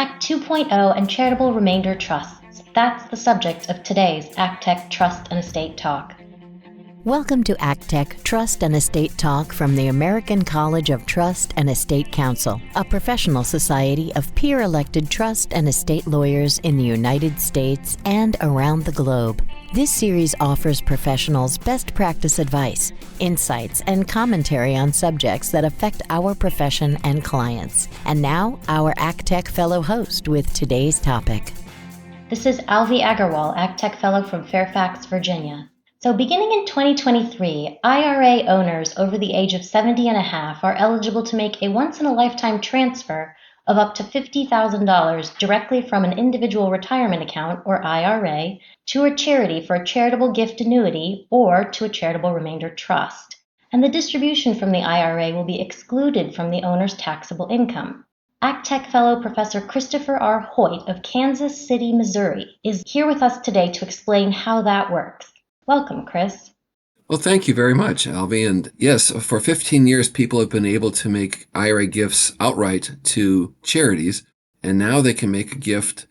Act 2.0 and Charitable Remainder Trusts. That's the subject of today's ACTEC Trust and Estate Talk. Welcome to ACTEC Trust and Estate Talk from the American College of Trust and Estate Counsel, a professional society of peer-elected trust and estate lawyers in the United States and around the globe. This series offers professionals best practice advice, insights, and commentary on subjects that affect our profession and clients. And now, our ACTEC Fellow host with today's topic. This is Alvi Agarwal, ACTEC Fellow from Fairfax, Virginia. So beginning in 2023, IRA owners over the age of 70 and a half are eligible to make a once-in-a-lifetime transfer of up to $50,000 directly from an individual retirement account, or IRA, to a charity for a charitable gift annuity or to a charitable remainder trust. And the distribution from the IRA will be excluded from the owner's taxable income. ACTEC Fellow Professor Christopher R. Hoyt of Kansas City, Missouri, is here with us today to explain how that works. Welcome, Chris. Well, thank you very much, Alvi. And yes, for 15 years, people have been able to make IRA gifts outright to charities, and now they can make a gift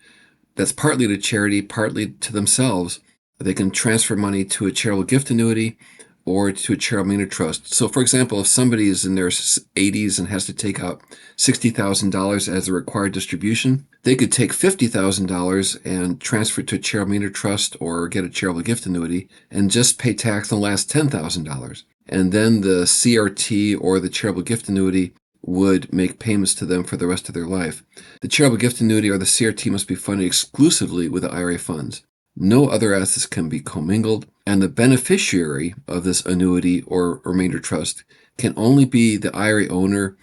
that's partly to charity, partly to themselves. They can transfer money to a charitable gift annuity or to a charitable remainder trust. So, for example, if somebody is in their 80s and has to take out $60,000 as a required distribution, they could take $50,000 and transfer it to a charitable remainder trust or get a charitable gift annuity and just pay tax on the last $10,000. And then the CRT or the charitable gift annuity would make payments to them for the rest of their life. The charitable gift annuity or the CRT must be funded exclusively with the IRA funds. No other assets can be commingled, and the beneficiary of this annuity or remainder trust can only be the IRA owner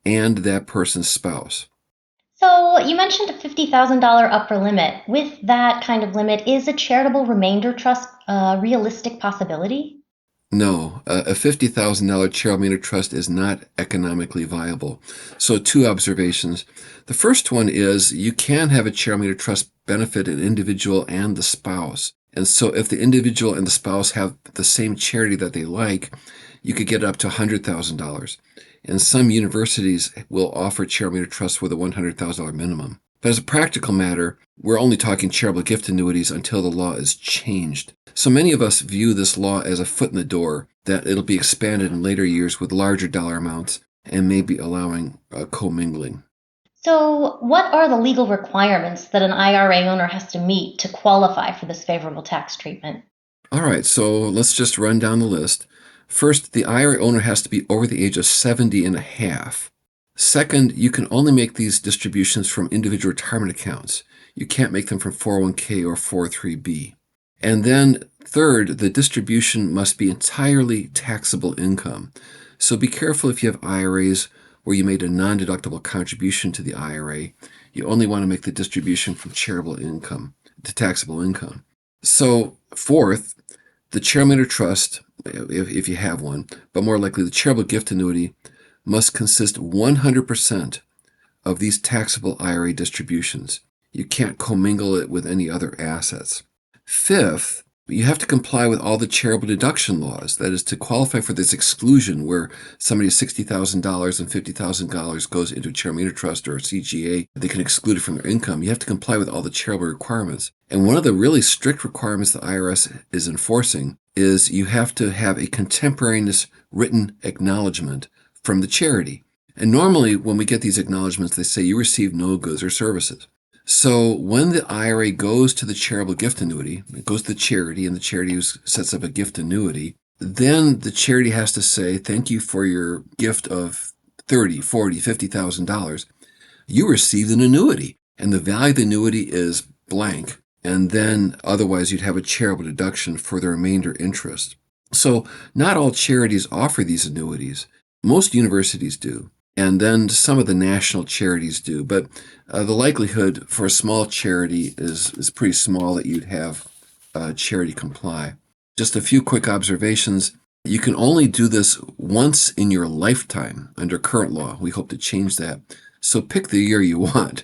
and that person's spouse. So you mentioned a $50,000 upper limit. With that kind of limit, is a charitable remainder trust a realistic possibility? No, a $50,000 charitable remainder trust is not economically viable. So 2 observations. The first one is you can have a charitable remainder trust benefit an individual and the spouse. And so if the individual and the spouse have the same charity that they like, you could get up to $100,000. And some universities will offer charitable remainder trusts with a $100,000 minimum. But as a practical matter, we're only talking charitable gift annuities until the law is changed. So many of us view this law as a foot in the door, that it'll be expanded in later years with larger dollar amounts and maybe allowing commingling. So what are the legal requirements that an IRA owner has to meet to qualify for this favorable tax treatment? All right, so let's just run down the list. First, the IRA owner has to be over the age of 70 and a half. Second, you can only make these distributions from individual retirement accounts. You can't make them from 401k or 403b. And then third, the distribution must be entirely taxable income. So be careful if you have IRAs where you made a non-deductible contribution to the IRA. You only want to make the distribution from charitable income to taxable income. So fourth, the charitable remainder trust, if you have one, but more likely the charitable gift annuity, must consist 100% of these taxable IRA distributions. You can't commingle it with any other assets. Fifth, you have to comply with all the charitable deduction laws. That is, to qualify for this exclusion where somebody has $60,000 and $50,000 goes into a charitable remainder trust or a CGA, they can exclude it from their income. You have to comply with all the charitable requirements. And one of the really strict requirements the IRS is enforcing is you have to have a contemporaneous written acknowledgement from the charity. And normally when we get these acknowledgments, they say you received no goods or services. So when the IRA goes to the charitable gift annuity, it goes to the charity and the charity sets up a gift annuity, then the charity has to say, thank you for your gift of $30,000, $40,000, $50,000. You received an annuity and the value of the annuity is blank. And then otherwise you'd have a charitable deduction for the remainder interest. So not all charities offer these annuities. Most universities do. And then some of the national charities do. But the likelihood for a small charity is pretty small that you'd have charity comply. Just a few quick observations. You can only do this once in your lifetime under current law. We hope to change that. So pick the year you want.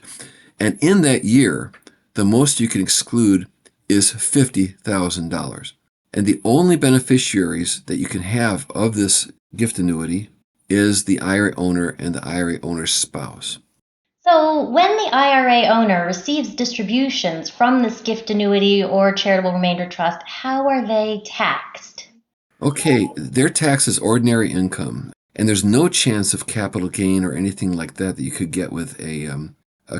And in that year, the most you can exclude is $50,000. And the only beneficiaries that you can have of this gift annuity is the IRA owner and the IRA owner's spouse. So, when the IRA owner receives distributions from this gift annuity or charitable remainder trust, how are they taxed? Okay, their tax is ordinary income, and there's no chance of capital gain or anything like that you could get with a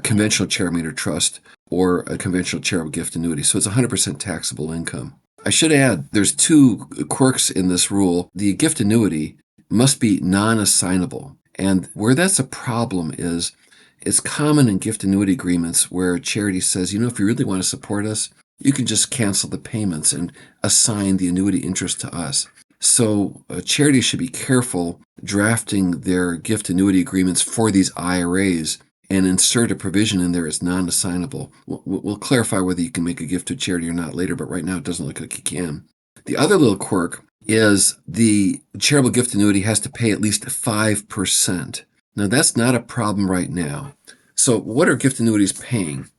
conventional charitable remainder trust or a conventional charitable gift annuity. So it's 100% taxable income. I should add, there's two quirks in this rule. The gift annuity must be non-assignable, and where that's a problem is it's common in gift annuity agreements where a charity says, if you really want to support us, you can just cancel the payments and assign the annuity interest to us. So charities should be careful drafting their gift annuity agreements for these IRAs and insert a provision in there as non-assignable. We'll clarify whether you can make a gift to a charity or not later, but right now it doesn't look like you can. The other little quirk is the charitable gift annuity has to pay at least 5%. Now, that's not a problem right now. So what are gift annuities paying?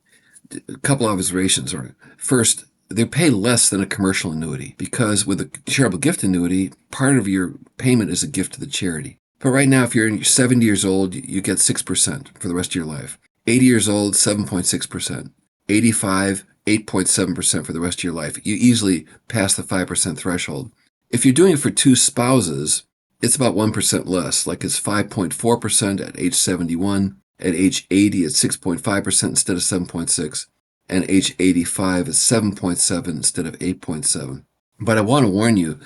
A couple observations. First, they pay less than a commercial annuity because with a charitable gift annuity, part of your payment is a gift to the charity. But right now, if you're 70 years old, you get 6% for the rest of your life. 80 years old, 7.6%. 85, 8.7% for the rest of your life. You easily pass the 5% threshold. If you're doing it for two spouses, it's about 1% less, like it's 5.4% at age 71. At age 80, it's 6.5% instead of 7.6. And age 85 is 7.7 instead of 8.7. But I want to warn you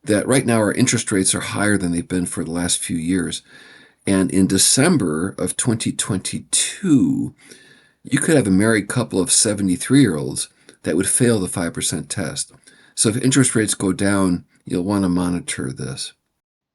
that right now our interest rates are higher than they've been for the last few years. And in December of 2022, you could have a married couple of 73-year-olds that would fail the 5% test. So if interest rates go down, you'll want to monitor this.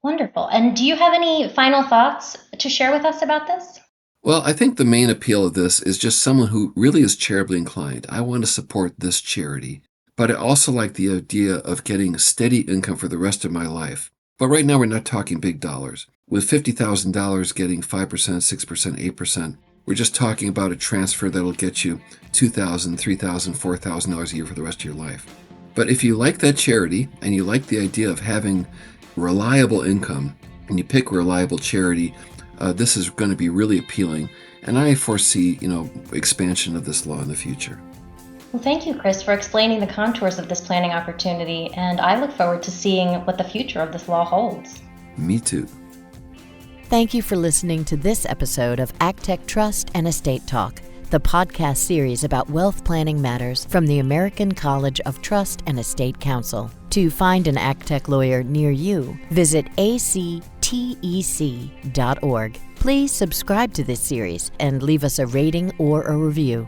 Wonderful. And do you have any final thoughts to share with us about this? Well, I think the main appeal of this is just someone who really is charitably inclined. I want to support this charity, but I also like the idea of getting steady income for the rest of my life. But right now, we're not talking big dollars. With $50,000 getting 5%, 6%, 8%, we're just talking about a transfer that'll get you $2,000, $3,000, $4,000 a year for the rest of your life. But if you like that charity and you like the idea of having reliable income and you pick a reliable charity, this is going to be really appealing, and I foresee, expansion of this law in the future. Well, thank you, Chris, for explaining the contours of this planning opportunity, and I look forward to seeing what the future of this law holds. Me too. Thank you for listening to this episode of ACTEC Trust and Estate Talk, the podcast series about wealth planning matters from the American College of Trust and Estate Counsel. To find an ACTEC lawyer near you, visit actec.org. Please subscribe to this series and leave us a rating or a review.